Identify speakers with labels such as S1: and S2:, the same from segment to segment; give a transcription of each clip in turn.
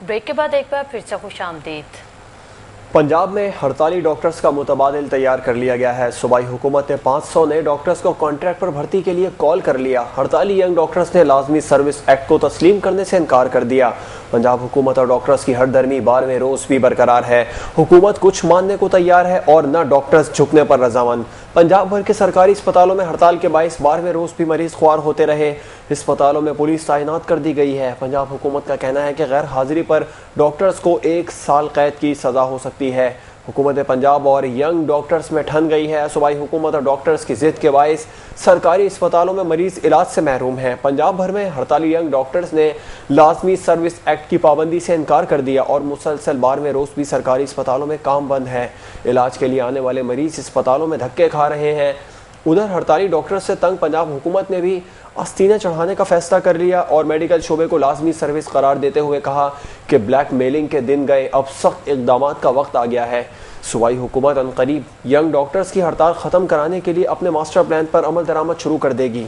S1: Break के बाद एक बार फिर से खुशामदीद।
S2: पंजाब में हड़ताली डॉक्टर्स का मुतबादिल तैयार कर लिया गया है। सूबाई हुकूमत ने 500 नए डॉक्टर्स को कॉन्ट्रैक्ट पर भर्ती के लिए कॉल कर लिया। हड़ताली यंग डॉक्टर्स ने लाजमी सर्विस एक्ट को तस्लीम करने से इनकार कर दिया। पंजाब हुकूमत और डॉक्टर्स की हरदर्मी 12वें रोज भी बरकरार है। हुकूमत कुछ मानने को तैयार है और न डॉक्टर्स झुकने पर रजामंद। पंजाब भर के सरकारी अस्पतालों में हड़ताल के बायस 12वें रोज भी मरीज ख्वार होते रहे। अस्पतालों में पुलिस तैनात कर दी गई है। पंजाब हुकूमत का कहना है कि गैर हाजिरी पर डॉक्टर्स को 1 साल कैद की सजा हो सकती है। हुकूमत पंजाब और यंग डॉक्टर्स में ठन गई है। सूबाई हुकूमत और डॉक्टर्स की जिद के बायस सरकारी अस्पतालों में मरीज इलाज से महरूम हैं। पंजाब भर में हड़ताली यंग डॉक्टर्स ने लाजमी सर्विस एक्ट की पाबंदी से इनकार कर दिया और मुसलसल 12वें रोज भी सरकारी अस्पतालों में काम बंद है। इलाज के लिए आने वाले मरीज अस्पतालों में धक्के खा रहे हैं। उधर हड़ताली डॉक्टर्स से तंग पंजाब हुकूमत ने भी आस्तीना चढ़ाने का फैसला कर लिया और मेडिकल शोबे को लाजमी सर्विस करार देते हुए कहा कि ब्लैक मेलिंग के दिन गए, अब सख्त इकदाम का वक्त आ गया है। सूबाई हुकूमत अनकरीब यंग डॉक्टर्स की हड़ताल ख़त्म कराने के लिए अपने मास्टर प्लान पर अमल दरामद शुरू कर देगी।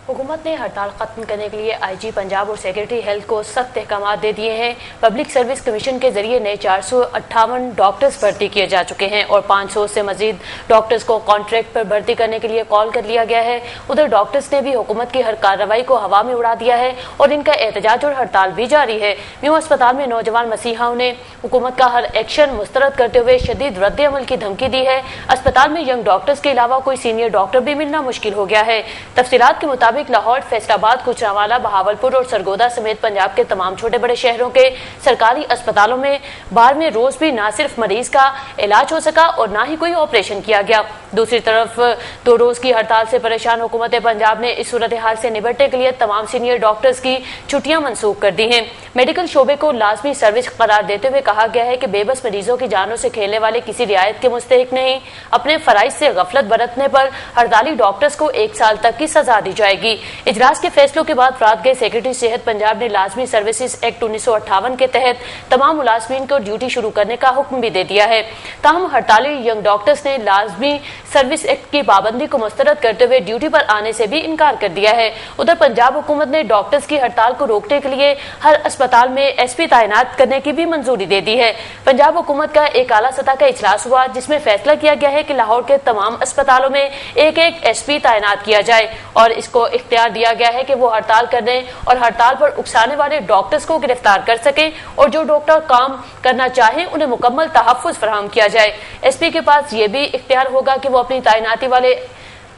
S1: हुकूमत ने हड़ताल खत्म करने के लिए आईजी पंजाब और सेक्रेटरी हेल्थ को सख्त अहकाम दे दिए हैं। पब्लिक सर्विस कमीशन के जरिए नए 458 डॉक्टर्स भर्ती किए जा चुके हैं और 500 से मजीद डॉक्टर्स को कॉन्ट्रैक्ट पर भर्ती करने के लिए कॉल कर लिया गया है। उधर डॉक्टर्स ने भी हुकूमत की हर कार्रवाई को हवा में उड़ा दिया है और इनका एहतजाज और हड़ताल भी जारी है। न्यू अस्पताल में नौजवान मसीहाओं ने हुकूमत का हर एक्शन मुस्तरद करते हुए शदीद रद्द अमल की धमकी दी है। अस्पताल में यंग डॉक्टर्स के अलावा कोई सीनियर डॉक्टर भी मिलना मुश्किल हो गया है। तफसीलात के मुताबिक लाहौर, फैसलाबाद, गुजरांवाला, बहावलपुर और सरगोदा समेत पंजाब के तमाम छोटे बड़े शहरों के सरकारी अस्पतालों में 12वें रोज भी न सिर्फ मरीज का इलाज हो सका और न ही कोई ऑपरेशन किया गया। दूसरी तरफ 2 रोज की हड़ताल से परेशान हुकूमत पंजाब ने इस सूरत हाल से निपटने के लिए तमाम सीनियर डॉक्टर्स की छुट्टियां मनसूख कर दी हैं। मेडिकल शोबे को लाजमी सर्विस करार देते हुए कहा गया है कि बेबस मरीजों की जानों से खेलने वाले किसी रियायत के मुस्तहिक नहीं। अपने फराइज से गफलत बरतने पर हड़ताली डॉक्टर्स को 1 साल तक की सजा दी जाएगी। इजलास के फैसलों के बाद रात गए सेक्रेटरी सेहत पंजाब ने लाजमी सर्विसेज एक्ट 1958 के तहत तमाम मुलाजमीन को ड्यूटी शुरू करने का हुक्म भी दे दिया है। ताहम हड़ताली यंग डॉक्टर्स ने लाजमी सर्विस एक्ट की पाबंदी को मुस्तरद करते हुए ड्यूटी पर आने से भी इनकार कर दिया है। उधर पंजाब हुकूमत ने डॉक्टर्स की हड़ताल को रोकने के लिए हर अस्पताल में एसपी तैनात करने की भी मंजूरी दे दी है। पंजाब हुकूमत का एक आला सतह का इजलास हुआ जिसमें फैसला किया गया है कि लाहौर के तमाम अस्पतालों में एक एसपी तैनात किया जाए और इसको इख्तियार दिया गया है कि वो हड़ताल करने और हड़ताल पर उकसाने वाले डॉक्टर्स को गिरफ्तार कर सके और जो डॉक्टर काम करना चाहें उन्हें मुकम्मल तहफ़्फ़ुज़ फराहम किया जाए। एसपी के पास ये भी इख्तियार होगा कि वो अपनी तैनाती वाले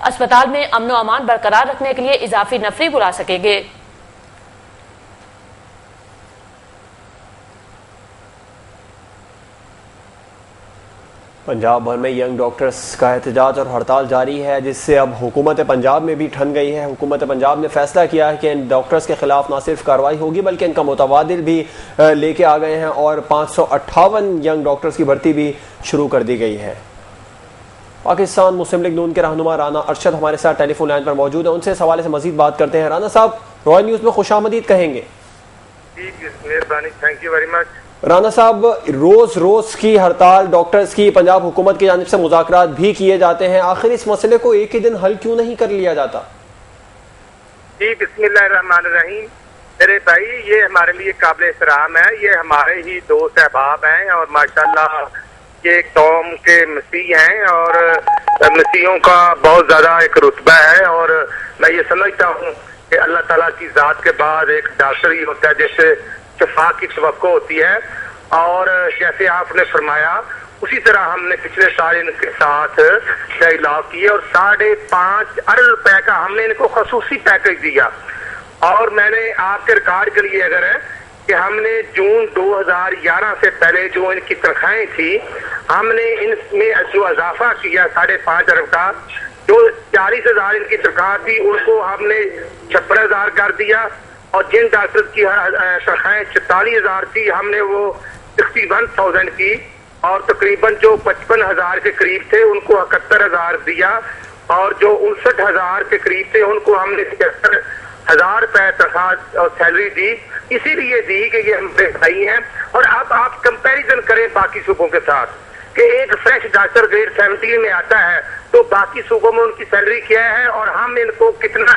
S1: अस्पताल में अमन व अमान बरकरार रखने के लिए इजाफी नफरी बुला सकेंगे।
S2: पंजाब भर में यंग डॉक्टर्स का एहतजाज और हड़ताल जारी है जिससे अब हुकूमत पंजाब में भी ठन गई है। हुकूमत पंजाब ने फैसला किया है कि इन डॉक्टर्स के खिलाफ न सिर्फ कार्रवाई होगी बल्कि इनका मुतबादिल भी लेके आ गए हैं और 558 यंग डॉक्टर्स की भर्ती भी शुरू कर दी गई है। पाकिस्तान मुस्लिम लीग नून के रहनुमा राना अरशद हमारे साथ टेलीफोन लाइन पर मौजूद है। उनसे इस हवाले से मजीद बात करते हैं। राना साहब, रॉयल न्यूज़ में खुशामदीद कहेंगे।
S3: मेहरबानी, thank you very much.
S2: Rana साहब, रोज की हड़ताल डॉक्टर्स की पंजाब हुकूमत की जानिब से मुज़ाकरात भी किए जाते हैं, आखिर इस मसले को एक ही दिन हल क्यों नहीं कर लिया जाता?
S3: जी, बिस्मिल्लाहिर्रहमानिर्रहीम। मेरे भाई, ये हमारे लिए काबिल एहतराम है। ये हमारे ही दोस्त अहबाब हैं और माशाल्लाह ये कौम के मसीह हैं और मसीहों का बहुत ज्यादा एक रुतबा है और मैं ये समझता हूँ कि अल्लाह ताला की जात के बाद एक डॉक्टर ही होता है जिससे शफा की तवक्को होती है। और जैसे आपने फरमाया उसी तरह हमने पिछले साल इनके साथ इलाज किए और 5.5 अरब रुपए का हमने इनको खसूसी पैकेज दिया। और मैंने आपके रिकॉर्ड के लिए अगर है कि हमने जून 2011 से पहले जो इनकी तनख्वाहें थी हमने इनमें जो इजाफा किया 5.5 अरब का, जो 40,000 इनकी तनख्वाह थी उनको हमने 56,000 कर दिया और जिन डॉक्टर की तनख्वाहें 44,000 थी हमने वो 61,000 की और तकरीबन जो 55,000 के करीब थे उनको 71,000 दिया और जो 59,000 के करीब थे उनको हमने 73,000 रुपए तनख्वाह और सैलरी दी। इसीलिए दी कि ये हम भाई हैं। और अब आप कंपैरिजन करें बाकी सूबों के साथ कि एक फ्रेश डॉक्टर ग्रेड 17 में आता है तो बाकी सूबों में उनकी सैलरी क्या है और हम इनको कितना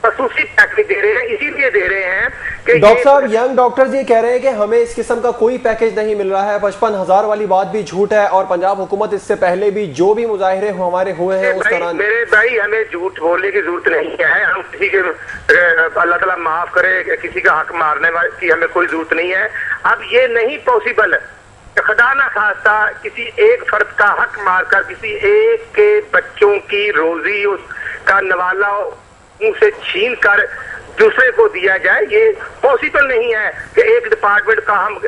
S3: खसूसी पैकेज दे रहे हैं, इसीलिए दे रहे हैं कि
S2: डॉक्टर साहब, यंग डॉक्टर्स ये कह रहे हैं कि हमें इस किस्म का कोई पैकेज नहीं मिल रहा है। 55,000 वाली बात भी झूठ है, और पंजाब हुकूमत इससे पहले भी जो भी मुजाहिरे हमारे हुए हैं उस दौरान।
S3: मेरे भाई, हमें झूठ बोलने की जरूरत नहीं है। हम किसी के अल्लाह ताला माफ करे, किसी का हक मारने की हमें कोई जरूरत नहीं है। अब ये नहीं पॉसिबल, खुदा ना खास्ता किसी एक फर्द का हक मारकर किसी एक के बच्चों की रोजी उसका नवाला उनसे छीन कर दूसरे को दिया जाए। ये पॉसिबल नहीं है कि एक डिपार्टमेंट का हम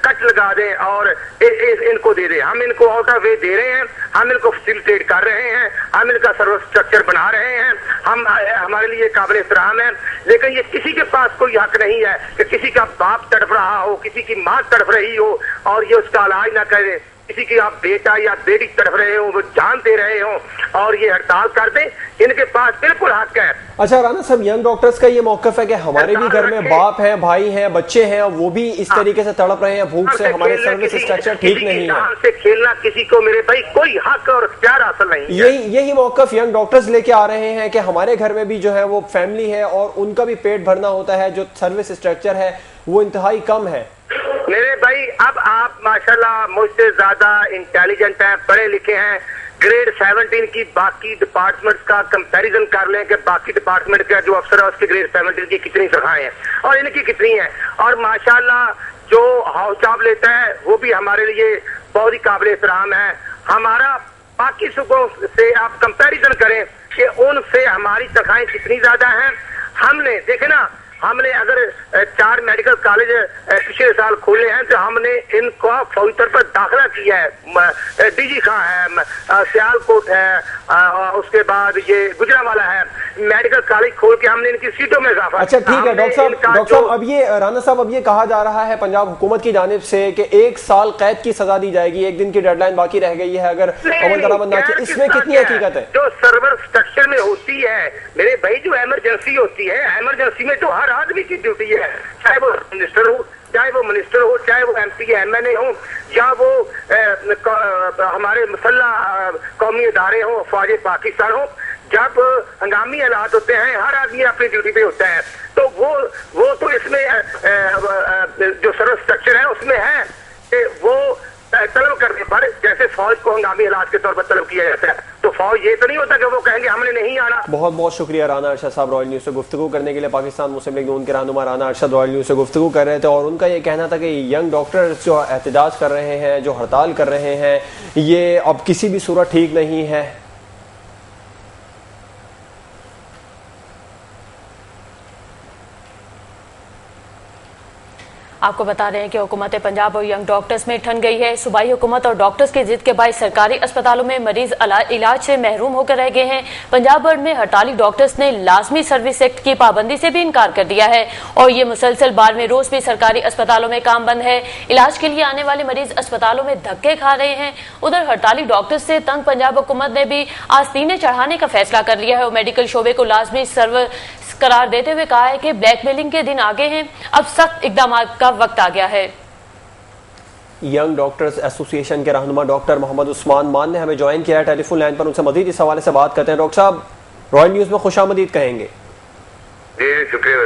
S3: कट लगा दें और इनको दे दें। हम इनको आउट ऑफ वे दे रहे हैं, हम इनको फैसिलिटेट कर रहे हैं, हम इनका सर्विस स्ट्रक्चर बना रहे हैं, हम हमारे लिए काबिल एहतराम है। लेकिन ये किसी के पास कोई हक नहीं है कि किसी का बाप तड़प रहा हो, किसी की माँ तड़प रही हो और ये उसका इलाज ना करे, किसी की आप बेटा या बेटी तड़प रहे हो, वो जान दे रहे हो और ये हड़ताल कर दे, इनके पास बिल्कुल हक है।
S2: अच्छा राना साहब, यंग डॉक्टर्स का ये मौकफ है कि हमारे भी घर में बाप हैं, भाई हैं, बच्चे हैं, वो भी इस तरीके से तड़प रहे हैं भूख से, हमारे सर्विस स्ट्रक्चर ठीक नहीं है।
S3: से खेलना किसी को मेरे भाई कोई हक और इख्तियार हासिल नहीं है।
S2: यही मौकफ यंग डॉक्टर्स लेके आ रहे हैं कि हमारे घर में भी जो है वो फैमिली है और उनका भी पेट भरना होता है, जो सर्विस स्ट्रक्चर है वो इंतहाई कम है।
S3: मेरे भाई, अब आप माशाल्लाह मुझसे ज्यादा इंटेलिजेंट हैं, पढ़े लिखे हैं। ग्रेड 17 की बाकी डिपार्टमेंट्स का कंपैरिजन कर लें कि बाकी डिपार्टमेंट का जो अफसर है उसके ग्रेड 17 की कितनी तनख्वाहें हैं और इनकी कितनी है। और माशाल्लाह जो हाउस जॉब लेता है वो भी हमारे लिए बहुत ही काबिल एहतराम है। हमारा बाकी सूबों से आप कंपैरिजन करें कि उनसे हमारी तनख्वाहें कितनी ज्यादा हैं। हमने देखे ना, हमने अगर 4 मेडिकल कॉलेज पिछले साल खोले हैं तो हमने इनको फौरी तौर पर दाखिला किया है। डीजी खां है, सियालकोट है, उसके बाद ये गुजरांवाला है, मेडिकल कॉलेज खोल के हमने इनकी सीटों में इजाफा।
S2: अच्छा ठीक है डॉक्टर साहब, अब ये राना साहब, अब ये कहा जा रहा है पंजाब हुकूमत की जानिब से कि 1 साल कैद की सजा दी जाएगी, 1 दिन की डेडलाइन बाकी रह गई है अगर अमल दरामद ना किया। इसमें कितनी हकीकत है?
S3: जो सर्वर स्ट्रक्चर में होती है मेरे भाई, जो इमरजेंसी होती है, इमरजेंसी में तो हर आदमी की ड्यूटी है, चाहे वो मिनिस्टर हो, चाहे वो मिनिस्टर हो, चाहे वो MP MNA हो, या वो हमारे मुसल्लह कौमी इदारे हो, फौज पाकिस्तान हो। जब हंगामी हालात होते हैं हर आदमी अपनी ड्यूटी पे होता है, तो वो तो इसमें जो सर्विस स्ट्रक्चर है उसमें है कि वो तलब करने पर, जैसे फौज को हंगामी हालात के तौर पर तलब किया जाता है, तो फौज ये तो नहीं होता कि वो कहेंगे हमने नहीं आना।
S2: बहुत बहुत शुक्रिया राना अरशद साहब, रॉयल न्यूज़ से गुफ्तगू करने के लिए। पाकिस्तान मुस्लिम लीग नून के रहनुमा राना अरशद रॉयल न्यूज़ से गुफ्तगू कर रहे थे और उनका ये कहना था कि यंग डॉक्टर्स जो एहतजाज कर रहे हैं, जो हड़ताल कर रहे हैं, ये अब किसी भी सूरत ठीक नहीं है।
S1: आपको बता रहे हैं कि हुकूमत पंजाब और यंग डॉक्टर्स में ठन गई है। सूबाई हुकूमत और डॉक्टर्स की जिद के बाद सरकारी अस्पतालों में मरीज इलाज से महरूम होकर रह गए हैं। पंजाब भर में हड़ताली डॉक्टर्स ने लाजमी सर्विस एक्ट की पाबंदी से भी इनकार कर दिया है और ये मुसलसल 12वें रोज भी सरकारी अस्पतालों में काम बंद है। इलाज के लिए आने वाले मरीज अस्पतालों में धक्के खा रहे हैं। उधर हड़ताली डॉक्टर्स से तंग पंजाब हुकूमत ने भी आस्तीनें चढ़ाने का फैसला कर लिया है और मेडिकल शोबे को लाजमी सर्विस करार देते हुए कहा है कि ब्लैकमेलिंग के दिन आगे हैं, अब सख्त इकदाम का वक्त आ गया है।
S2: यंग डॉक्टर्स एसोसिएशन के रहनुमा डॉक्टर मोहम्मद उस्मान मान ने हमें ज्वाइन किया है टेलीफोन लाइन पर, उनसे मजीद इस हवाले से बात करते हैं। डॉक्टर साहब, रॉयल न्यूज़ में खुशामदीद कहेंगे।
S3: जी शुक्रिया।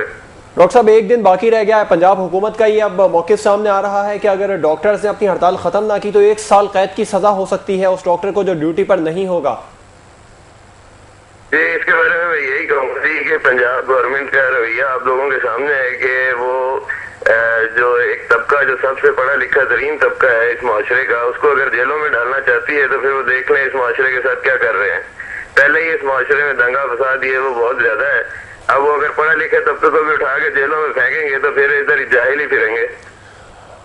S2: डॉक्टर साहब, 1 दिन बाकी रह गया है, पंजाब हुकूमत का ये अब मौक़िफ़ सामने आ रहा है कि अगर डॉक्टर्स ने अपनी हड़ताल ख़त्म ना की तो 1 साल कैद की सज़ा हो सकती है उस डॉक्टर को जो ड्यूटी पर नहीं होगा।
S4: इसके बारे में मैं यही कहूँगा कि पंजाब गवर्नमेंट का रवैया आप लोगों के सामने है कि वो जो एक तबका, जो सबसे पढ़ा लिखा तरीन तबका है इस माशरे का, उसको अगर जेलों में डालना चाहती है तो फिर वो देख लें इस माशरे के साथ क्या कर रहे हैं। पहले ही इस माशरे में दंगा फसाद ये वो बहुत ज्यादा है, अब वो अगर पढ़ा लिखे तबके को भी उठा के जेलों में फेंकेंगे तो फिर इधर जाहिल ही फिरेंगे।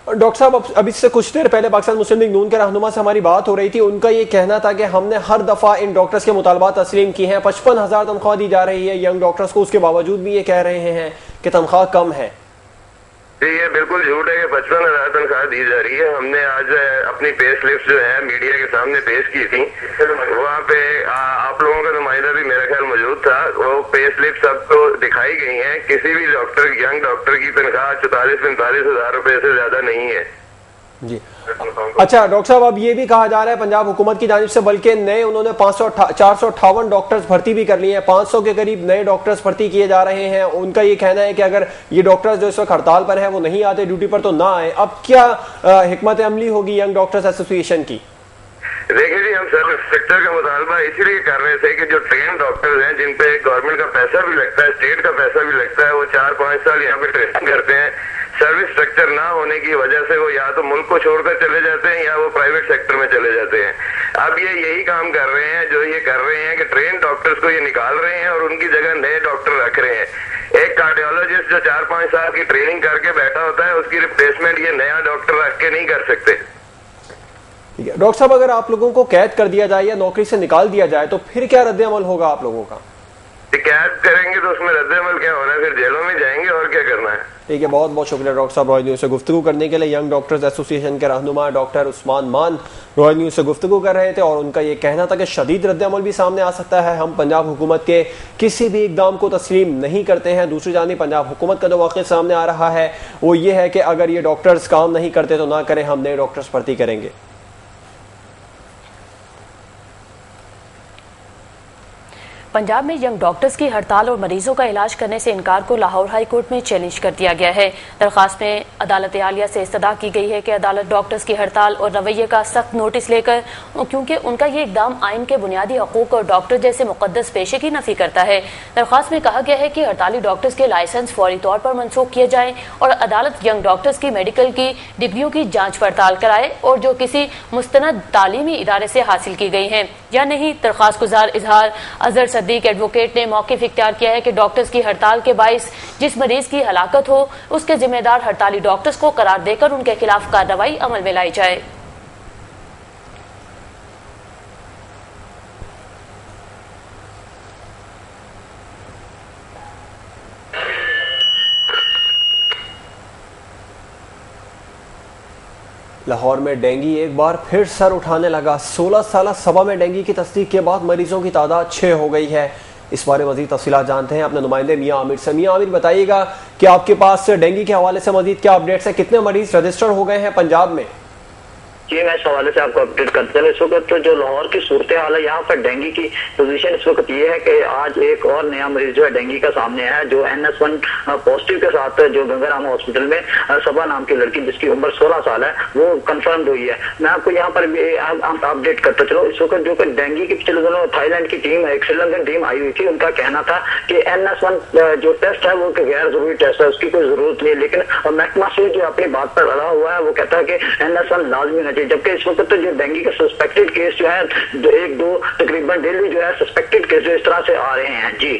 S2: डॉक्टर साहब, अब इससे कुछ देर पहले पाकिस्तान मुस्लिम लीग नून के रहनुमा से हमारी बात हो रही थी, उनका ये कहना था कि हमने हर दफा इन डॉक्टर्स के मुतालबात तस्लीम की हैं, 55,000 तनख्वाह दी जा रही है यंग डॉक्टर्स को, उसके बावजूद भी ये कह रहे हैं कि तनख्वाह कम है।
S4: ये बिल्कुल झूठ है कि 55,000 तनख्वाह दी जा रही है। हमने आज अपनी पे स्लिप्स जो है मीडिया के सामने पेश की थी, वहाँ पे आप लोगों का नुमाइंदा भी मेरा ख्याल मौजूद था। वो पे स्लिप्स सबको दिखाई गई हैं। किसी भी डॉक्टर, यंग डॉक्टर की तनख्वाह 44-45 हजार रुपए से ज्यादा नहीं है।
S2: जी। अच्छा डॉक्टर साहब, अब ये भी कहा जा रहा है पंजाब हुकूमत की जानिब से, बल्कि नए उन्होंने 458 डॉक्टर्स भर्ती भी कर लिए हैं, 500 के करीब नए डॉक्टर्स भर्ती किए जा रहे हैं। उनका ये कहना है कि अगर ये डॉक्टर्स जो इस वक्त हड़ताल पर है वो नहीं आते ड्यूटी पर तो ना आए। अब क्या हिकमत अमली होगी यंग डॉक्टर्स एसोसिएशन की?
S4: देखिए जी, हम सर्विस सेक्टर का मुतालबा इसलिए कर रहे थे कि जो ट्रेन डॉक्टर्स हैं, जिन पे गवर्नमेंट का पैसा भी लगता है, स्टेट का पैसा भी लगता है, वो 4-5 साल यहाँ पे ट्रेनिंग करते हैं। सर्विस स्ट्रक्चर ना होने की वजह से वो या तो मुल्क को छोड़कर चले जाते हैं या वो प्राइवेट सेक्टर में चले जाते हैं। अब ये यही काम कर रहे हैं, जो ये कर रहे हैं कि ट्रेन डॉक्टर्स को ये निकाल रहे हैं और उनकी जगह नए डॉक्टर रख रहे हैं। एक कार्डियोलॉजिस्ट जो 4-5 साल की ट्रेनिंग करके बैठा होता है, उसकी रिप्लेसमेंट ये नया डॉक्टर रख के नहीं कर सकते।
S2: डॉक्टर साहब, अगर आप लोगों को कैद कर दिया जाए या नौकरी से निकाल दिया जाए तो फिर क्या रद्द अमल होगा आप लोगों का?
S4: कैद करेंगे तो उसमें रद्द अमल क्या होना है, फिर जेलों में जाएंगे और क्या करना है।
S2: ठीक है, बहुत बहुत शुक्रिया डॉक्टर साहब रॉयल न्यूज़ से गुफ्तगू करने के लिए। यंग डॉक्टर्स एसोसिएशन के रहनुमा डॉक्टर उस्मान मान रॉयल न्यूज़ से गुफ्तगू कर रहे थे और उनका ये कहना था कि शदीद रद्द अमल भी सामने आ सकता है। हम पंजाब हुकूमत के किसी भी इकदाम को तस्लीम नहीं करते हैं। दूसरी जानिब पंजाब हुकूमत का जो वाक़या सामने आ रहा है वो ये है कि अगर ये डॉक्टर्स काम नहीं करते तो ना करें, हम नए डॉक्टर्स भर्ती करेंगे।
S1: पंजाब में यंग डॉक्टर्स की हड़ताल और मरीजों का इलाज करने से इनकार को लाहौर हाई कोर्ट में चैलेंज कर दिया गया है। दरख्वास्त में अदालत आलिया से इस्तदा की गई है कि अदालत डॉक्टर्स की हड़ताल और रवैये का सख्त नोटिस लेकर, क्योंकि उनका ये इकदाम आइन के बुनियादी हकूक और डॉक्टर जैसे मुकद्दस पेशे की नफी करता है। दरख्वास्त में कहा गया है कि हड़ताली डॉक्टर्स के लाइसेंस फौरी तौर पर मनसूख किए जाएं और अदालत यंग डॉक्टर्स की मेडिकल की डिग्रियों की जाँच पड़ताल कराए और जो किसी मुस्तनद तालीमी इदारे से हासिल की गई हैं या नहीं। दरख्वास्त गुजार इजहार अजहर सद्दीक एडवोकेट ने मौक़िफ़ इख्तियार किया है कि डॉक्टर्स की हड़ताल के बाइस जिस मरीज की हलाकत हो उसके जिम्मेदार हड़ताली डॉक्टर्स को करार देकर उनके खिलाफ कार्रवाई अमल में लाई जाए।
S2: लाहौर में डेंगू एक बार फिर सर उठाने लगा। 16 साल सबा में डेंगू की तस्दीक के बाद मरीजों की तादाद 6 हो गई है। इस बारे मजीद तफसीलात जानते हैं अपने नुमाइंदे मियां आमिर से। मियां आमिर, बताइएगा कि आपके पास डेंगू के हवाले से मजीद क्या अपडेट्स है? कितने मरीज रजिस्टर हो गए हैं पंजाब में?
S5: जी, मैं इस हवाले से आपको अपडेट करते हैं। इस वक्त तो जो लाहौर की सूरत हाल है, यहाँ पर डेंगू की पोजीशन इस वक्त ये है कि आज एक और नया मरीज जो है डेंगू का सामने आया, जो NS1 पॉजिटिव के साथ जो गंगाराम हॉस्पिटल में सबा नाम की लड़की जिसकी उम्र 16 साल है वो कंफर्म हुई है। मैं आपको यहाँ पर अपडेट करता चलो। इस वक्त जो डेंगू की पिछले दिनों थाईलैंड की टीम, एक श्रीलंकन टीम आई हुई थी, उनका कहना था कि NS1 जो टेस्ट है वो गैर जरूरी टेस्ट है, उसकी कोई जरूरत नहीं है। लेकिन महकमा से जो अपनी बात पर अड़ा हुआ है वो कहता है कि NS1 लाजमी है, जबकि इस वक्त तो जो डेंगू का सस्पेक्टेड केस जो है 1-2 तकरीबन डेली जो है सस्पेक्टेड केस जो इस तरह से आ रहे हैं। जी,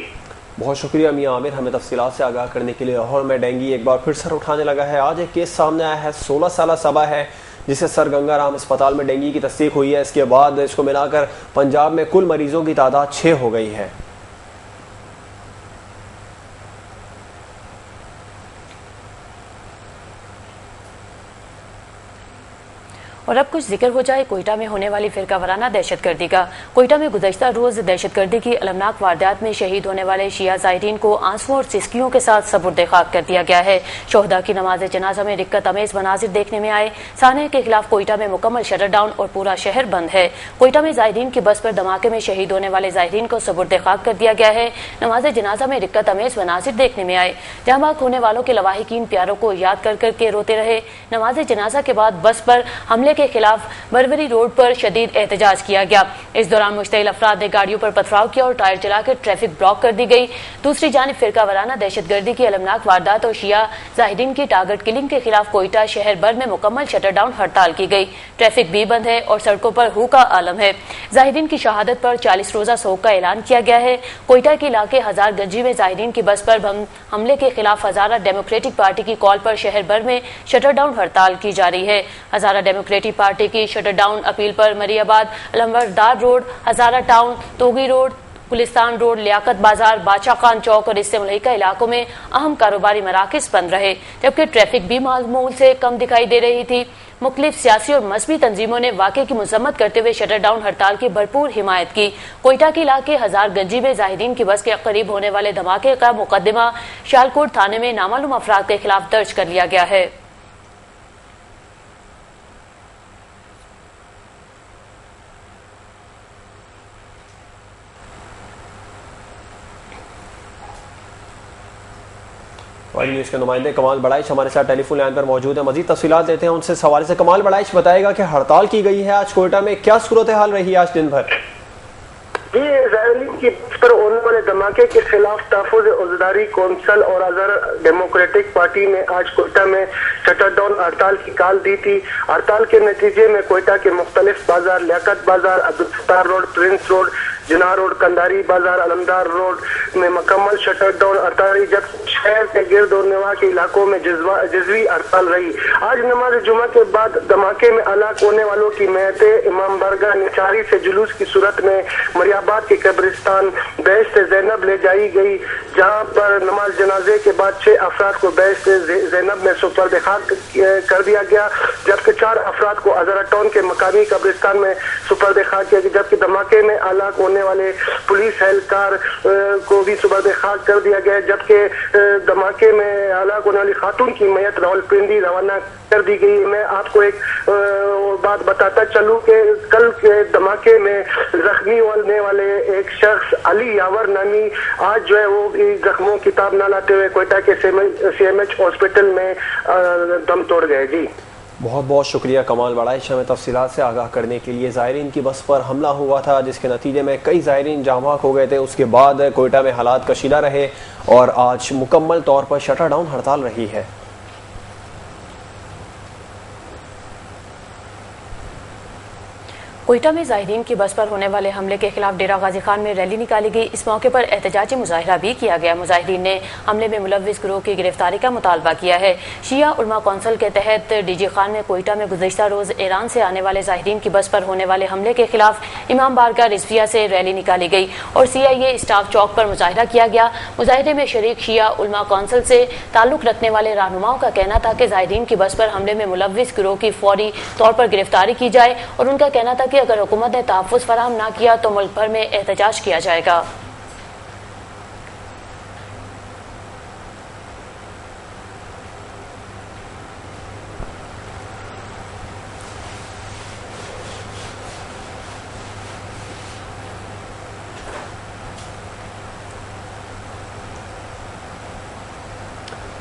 S2: बहुत शुक्रिया मियां आमिर हमें तफसीलात से आगाह करने के लिए। लाहौर में डेंगू एक बार फिर सर उठाने लगा है। आज एक केस सामने आया है, 16 साल सबा है जिसे सर गंगाराम अस्पताल में डेंगू की तस्दीक हुई है। इसके बाद इसको मिलाकर पंजाब में कुल मरीजों की तादाद 6 हो गई है।
S1: और अब कुछ जिक्र हो जाए कोयटा में होने वाली फिरका वाराना दहशतगर्दी का। कोयटा में गुज़श्ता रोज दहशतगर्दी की अलमनाक वारदात में शहीद होने वाले शिया ज़ायरीन को आंसुओं और सिसकियों के साथ सपुर्द खाक कर दिया गया है। शोहदा की नमाज जनाजा में रिक्कत अमेज मनाजिर देखने में आए। साने के खिलाफ कोयटा में मुकम्मल शटर डाउन और पूरा शहर बंद है। कोयटा में ज़ायरीन की बस पर धमाके में शहीद होने वाले ज़ायरीन को सपुर्द खाक कर दिया गया है। नमाज जनाजा में रिक्कत अमेज मनाजिर देखने में आए। जहाँ बाग होने वालों के लवाहिकीन प्यारों को याद कर करके रोते रहे। नमाज जनाजा के बाद बस पर हमले के खिलाफ बरवरी रोड पर शदीद एहतजाज किया गया। इस दौरान मुश्तइल अफराद ने गाड़ियों पर पथराव किया और टायर जलाकर ट्रैफिक ब्लॉक कर दी गई। दूसरी जानिब फिरका वाराना दहशतगर्दी की अलमनाक वारदात और शिया ज़ाहिदीन की टारगेट किलिंग के खिलाफ कोयटा शहर भर में मुकम्मल शटर डाउन हड़ताल की गई। ट्रैफिक भी बंद है और सड़कों पर हू का आलम है। ज़ाहिदीन की शहादत पर 40 रोजा सोग का ऐलान किया गया है। कोयटा के इलाके हजारगंजी में ज़ाहिदीन की बस पर हमले के खिलाफ हजारा डेमोक्रेटिक पार्टी की कॉल पर शहर भर में शटर डाउन हड़ताल की जा रही है। हजारा डेमोक्रेटिक पार्टी की शटर डाउन अपील पर मरियाबाद, अलमवरदार रोड, हजारा town, तोगी road, Gulistan road, Liaquat बाजार, बादशाह खान चौक और इससे मुल्हिका इलाकों में अहम कारोबारी मराकज बंद रहे, जबकि ट्रैफिक भी मामूल से कम दिखाई दे रही थी। मुख्तलिफ सियासी और मजहबी तंजीमों ने वाक़े की मजम्मत करते हुए शटर डाउन हड़ताल की भरपूर हिमायत की। कोयटा के इलाके हजारगंजी में ज़ाहिदीन की बस के करीब होने वाले धमाके का मुकदमा शालकोट थाने में नामालूम अफराद के खिलाफ दर्ज कर लिया गया है।
S2: वाई न्यूज़ के नुमाइंदे कमाल बड़ाइश हमारे साथ टेलीफोन लाइन पर मौजूद है। मजीद तफसीलात देते हैं उनसे। सवाल से कमाल बड़ाइश बताएगा कि हड़ताल की गई है आज कोयटा में, क्या सूरत हाल रही आज दिन भर?
S6: जी, ज़ायरीन की पर होने वाले धमाके के खिलाफ तहफ़्फ़ुज़ औज़दारी कौंसल और अज़हर डेमोक्रेटिक पार्टी ने आज कोयटा में शटर डाउन हड़ताल की कॉल दी थी। हड़ताल के नतीजे में कोयटा के मुख्तलिफ बाजार, लियाकत बाजार, Abdul Sattar road, prince road, Jinnah road, Qandhari बाजार, अलमदार रोड में मुकम्मल शटर डाउन हड़ताल रही, जब शहर के गिरद और नवा के इलाकों में जज़वी हड़ताल रही। आज नमाज जुमा के बाद धमाके में हलाक होने वालों की मैयतें इमाम बारगाह निचारी से जुलूस की सूरत में मरियाबाद के कब्रिस्तान बेहश्त ज़ैनब ले जाई गई, जहां पर नमाज जनाजे के बाद 6 अफराद को बेहश्त ज़ैनब में सुपर्द खाक कर दिया गया, जबकि 4 अफराद को अज़हरा टाउन के मकामी कब्रिस्तान में सुपर्द खाक किया गया। जबकि धमाके में हलाक होने वाले पुलिस एहलकार को भी सुपर्द खाक कर दिया गया, जबकि धमाके में हलाक होने वाली खातून की मैयत रावलपिंडी रवाना कर दी गई। मैं आपको एक बात बताता चलूं कि कल के धमाके में जख्मी होने वाले एक शख्स अली यावर नामी आज जो है वो जख्मों की ताब न लाते हुए कोयटा के CMH हॉस्पिटल में दम तोड़ गए। जी,
S2: बहुत बहुत शुक्रिया कमाल बड़ाइश हमें तफसीलात से आगाह करने के लिए। ज़ायरीन की बस पर हमला हुआ था जिसके नतीजे में कई ज़ायरीन जाम बहक हो गए थे। उसके बाद कोयटा में हालात कशीदा रहे और आज मुकम्मल तौर पर शटर डाउन हड़ताल रही है।
S1: कोयटा में ज़ाहिरीन की बस पर होने वाले हमले के खिलाफ डेरा गाजी खान में रैली निकाली गई। इस मौके पर एहतजाजी मुजाहिरा भी किया गया। मुजाहिरीन ने हमले में मुलव्विस गिरोह की गिरफ्तारी का मुतालबा किया है। शिया उलमा कौंसिल के तहत डीजी खान में कोयटा में गुज़श्ता रोज़ ईरान से आने वाले ज़ाहिरीन की बस पर होने वाले हमले के खिलाफ इमाम बारगाह रिजविया से रैली निकाली गई और CIA स्टाफ चौक पर मुजाहिरा किया गया। मुजाहिरे में शरीक शिया उलमा कौंसिल से ताल्लुक़ रखने वाले रहनुमाओं का कहना था कि ज़ाहिरीन की बस पर हमले में मुलव्विस गिरोह की फौरी तौर पर गिरफ्तारी की जाए और उनका कहना था कि अगर हुकूमत ने तहफ़्फ़ुज़ फराहम ना किया तो मुल्क भर में एहतजाज किया जाएगा।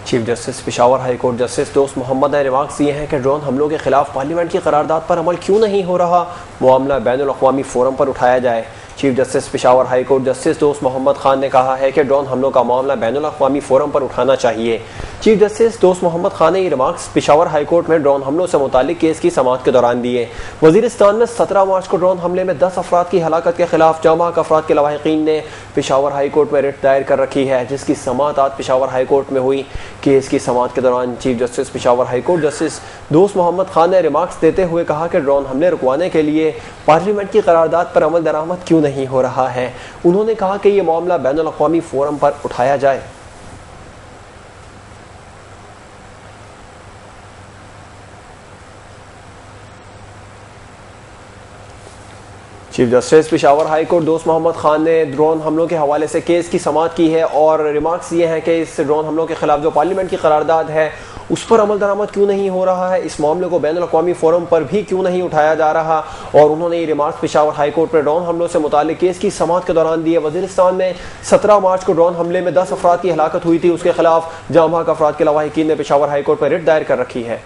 S2: Chief justice Peshawar high court justice दोस्त मोहम्मद ने रिमार्क्स दिए हैं कि ड्रोन हमलों के खिलाफ पार्लियामेंट की करारदाद पर अमल क्यों नहीं हो रहा, मामला बैनुल-अक़वामी फोरम पर उठाया जाए। Chief justice Peshawar high court justice दोस्त मोहम्मद खान ने कहा है कि ड्रोन हमलों का मामला बैनुल-अक़वामी फोरम पर उठाना चाहिए। चीफ जस्टिस दोस्त मोहम्मद खान ने ये रिमार्क्स पेशावर हाई कोर्ट में ड्रोन हमलों से मुतालिक केस की समाअत के दौरान दिए। वज़ीरिस्तान में 17 मार्च को ड्रोन हमले में 10 अफराद की हलाकत के खिलाफ जामा अफराद के लवाहिकीन ने पेशावर हाई कोर्ट में रिट दायर कर रखी है, जिसकी समाअत आज पेशावर हाई कोर्ट में हुई। केस की समाअत के दौरान chief justice Peshawar high court justice दोस्त मोहम्मद खान ने रिमार्क्स देते हुए कहा कि ड्रोन हमले रुकवाने के लिए पार्लियामेंट की करारदाद पर अमल दरामद क्यों नहीं हो रहा है। उन्होंने कहा कि यह मामला बैनुल-अक़वामी फोरम पर उठाया जाए। Chief justice Peshawar high court दोस्त मोहम्मद खान ने ड्रोन हमलों के हवाले से केस की समाअत की है और रिमार्क्स ये हैं कि इस ड्रोन हमलों के खिलाफ जो पार्लियामेंट की करारदाद है उस पर अमल दरामद क्यों नहीं हो रहा है, इस मामले को बैनुल-अक़वामी फोरम पर भी क्यों नहीं उठाया जा रहा। और उन्होंने ये रिमार्क्स पेशावर हाई कोर्ट पर ड्रोन हमलों से मुतालिक केस की समाअत के दौरान दिए। वज़ीरिस्तान में 17 मार्च को ड्रोन हमले में 10 अफराद की हलाकत हुई थी, उसके खिलाफ जामा अफराद के लवाहिकीन ने पेशावर हाई कोर्ट पर रिट दायर कर रखी है।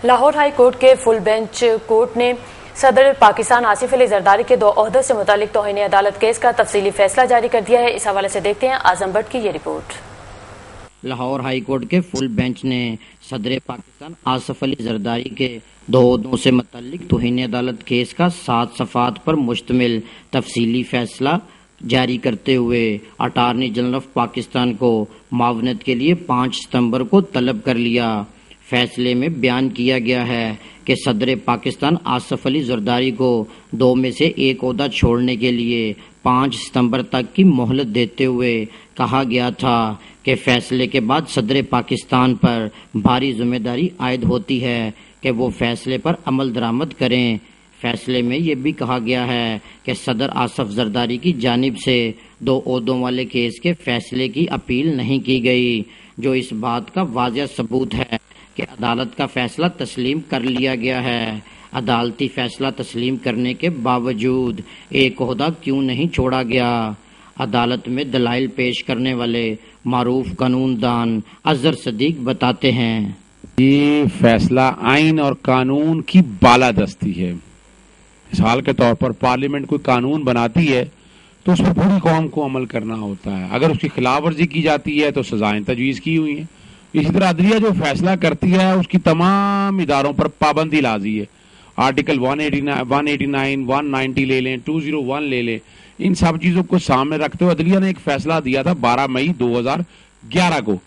S1: लाहौर हाई कोर्ट के फुल बेंच कोर्ट ने सदर पाकिस्तान आसिफ अली जरदारी के 2 ओहदों से मुतालिक तौहीन अदालत केस का तफसीली फैसला जारी कर दिया है। इस हवाले से देखते हैं आजम भट्ट की ये रिपोर्ट।
S7: लाहौर हाई कोर्ट के फुल बेंच ने सदर पाकिस्तान आसिफ अली जरदारी के 2 ओहदों से मुतालिक तौहीन अदालत केस का 7 सफ़ात पर मुश्तमिल तफसीली फैसला जारी करते हुए अटारनी जनरल ऑफ पाकिस्तान को मावनत के लिए 5 सितंबर को तलब कर लिया। फैसले में बयान किया गया है कि सदर पाकिस्तान आसिफ अली जरदारी को 2 में से 1 ओहदा छोड़ने के लिए 5 सितंबर तक की मोहलत देते हुए कहा गया था कि फैसले के बाद सदर पाकिस्तान पर भारी जिम्मेदारी आयद होती है कि वो फैसले पर अमल दरामद करें। फैसले में ये भी कहा गया है कि सदर आसिफ जरदारी की जानिब से 2 ओहदों वाले केस के फैसले की अपील नहीं की गई, जो इस बात का वाज़ेह सबूत है अदालत का फैसला तस्लीम कर लिया गया है। अदालती फैसला तस्लीम करने के बावजूद एक ओहदा क्यों नहीं छोड़ा गया? अदालत में दलाइल पेश करने वाले मारूफ कानूनदान अजहर सदीक बताते हैं,
S8: ये फैसला आइन और कानून की बालादस्ती है। मिसाल के तौर पर पार्लियामेंट कोई कानून बनाती है तो उसमें पूरी कौम को अमल करना होता है। अगर उसकी खिलाफ वर्जी की जाती है तो सजाएं तजवीज़ की हुई हैं। इसी तरह अदलिया जो फैसला करती है उसकी तमाम इदारों पर पाबंदी लाजी है। आर्टिकल 189, 190 ले लें, 201 ले लें, इन सब चीज़ों को सामने रखते हुए अदलिया ने एक फैसला दिया था 12 मई 2011 को,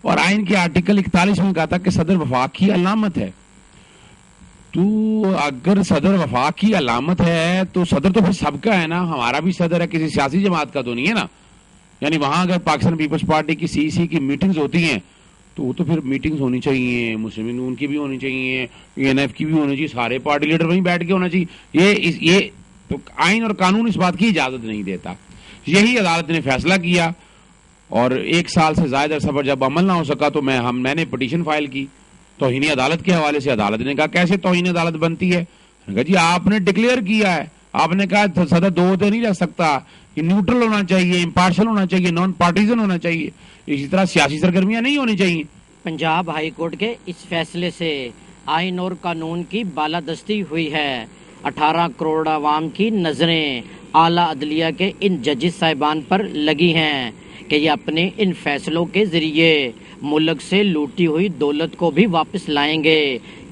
S8: और आइन के आर्टिकल 41 में कहा था कि सदर वफाक की अलामत है। तो अगर सदर वफाक की अलामत है तो सदर तो फिर सबका है ना, हमारा भी सदर है, किसी सियासी जमात का तो नहीं है ना। यानी वहां अगर पाकिस्तान पीपल्स पार्टी की सीसी की मीटिंग्स होती हैं तो वो तो फिर मीटिंग्स होनी चाहिए, मुस्लिम नून की भी होनी चाहिए, यूएनएफ की भी होनी चाहिए, सारे पार्टी लीडर वहीं बैठ के होना चाहिए। ये तो आइन और कानून इस बात की इजाजत नहीं देता। यही अदालत ने फैसला किया और 1 साल से ज्यादा अरसा पर जब अमल ना हो सका तो मैंने पिटीशन फाइल की तौहीन अदालत के हवाले से। अदालत ने कहा कैसे तौहीन अदालत बनती है? कहा जी आपने डिक्लेयर किया है, आपने कहा सदर 2 होते नहीं रह सकता, ये न्यूट्रल होना चाहिए, इम्पार्शल होना चाहिए, नॉन पार्टीजन होना चाहिए, इसी तरह सियासी सरगर्मियां नहीं होनी चाहिए।
S7: पंजाब हाई कोर्ट के इस फैसले से आइन और कानून की बालादस्ती हुई है। 18 करोड़ आवाम की नजरें आला अदलिया के इन जजेस साहिबान पर लगी हैं कि ये अपने इन फैसलों के जरिए मुल्क से लूटी हुई दौलत को भी वापस लाएंगे।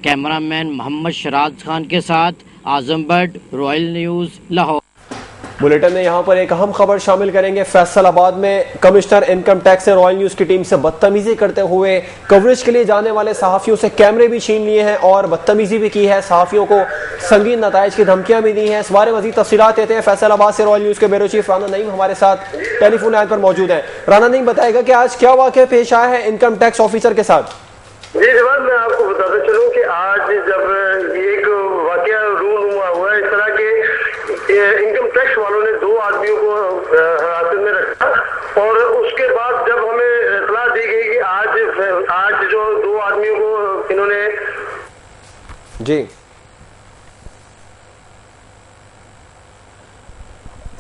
S7: कैमरामैन मोहम्मद शराज खान के साथ Azam Butt, royal news, Lahore.
S2: Bulletin में यहाँ पर एक अहम खबर शामिल करेंगे। फैसलाबाद में कमिश्नर इनकम टैक्स ने रॉयल न्यूज की टीम से बदतमीजी करते हुए कवरेज के लिए जाने वाले सहाफियों से कैमरे भी छीन लिए हैं और बदतमीजी भी की है। सहाफियों को संगीन नताइज की धमकियां भी दी हैं। इस बारे मजीद तफसीलात देते हैं। फैसलाबाद से रॉयल न्यूज के ब्यूरो चीफ राना नईम हमारे साथ टेलीफोन लाइन पर मौजूद है। राना नईम, बताएगा कि आज क्या वाकया पेश आया है इनकम टैक्स ऑफिसर के साथ?
S6: जी जवाब, मैं आपको बताता चलूं कि आज जब एक वाकया रूनुमा हुआ इस तरह के इनकम टैक्स वालों ने 2 आदमियों को हिरासत में रखा और उसके बाद जब हमें इत्तला दी गई कि आज जो 2 आदमियों को इन्होंने
S2: जी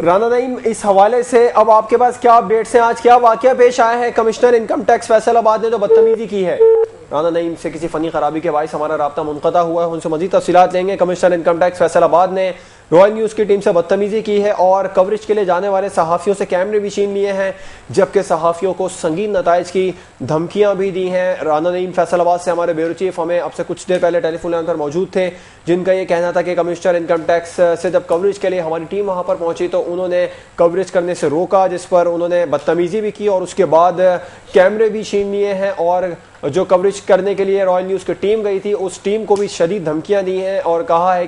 S2: राना नईम, इस हवाले से अब आपके पास क्या अपडेट्स हैं? आज क्या वाकया पेश आया है कमिश्नर इनकम टैक्स फैसलाबाद ने जो बदतमीजी की है? राना नईम से किसी फनी खराबी के बायस हमारा राब्ता मुनक़ता हुआ है, उनसे मजीद तफसीलात लेंगे। कमिश्नर इनकम टैक्स फैसलाबाद ने रॉयल न्यूज़ की टीम से बदतमीजी की है और कवरेज के लिए जाने वाले सहाफ़ियों से कैमरे भी छीन लिए हैं, जबकि सहाफ़ियों को संगीन नताइज की धमकियां भी दी हैं। राना नईम फैसलाबाद से हमारे ब्यूरो चीफ हमें अब से कुछ देर पहले टेलीफोन लाइन पर मौजूद थे, जिनका ये कहना था कि कमिश्नर इनकम टैक्स से जब कवरेज के लिए हमारी टीम वहाँ पर पहुंची तो उन्होंने कवरेज करने से रोका, जिस पर उन्होंने बदतमीजी भी की और उसके बाद कैमरे भी छीन लिए हैं और जो कवरेज करने के लिए रॉयल न्यूज़ की टीम गई थी उस टीम को भी शदीद धमकियां दी हैं और कहा है कि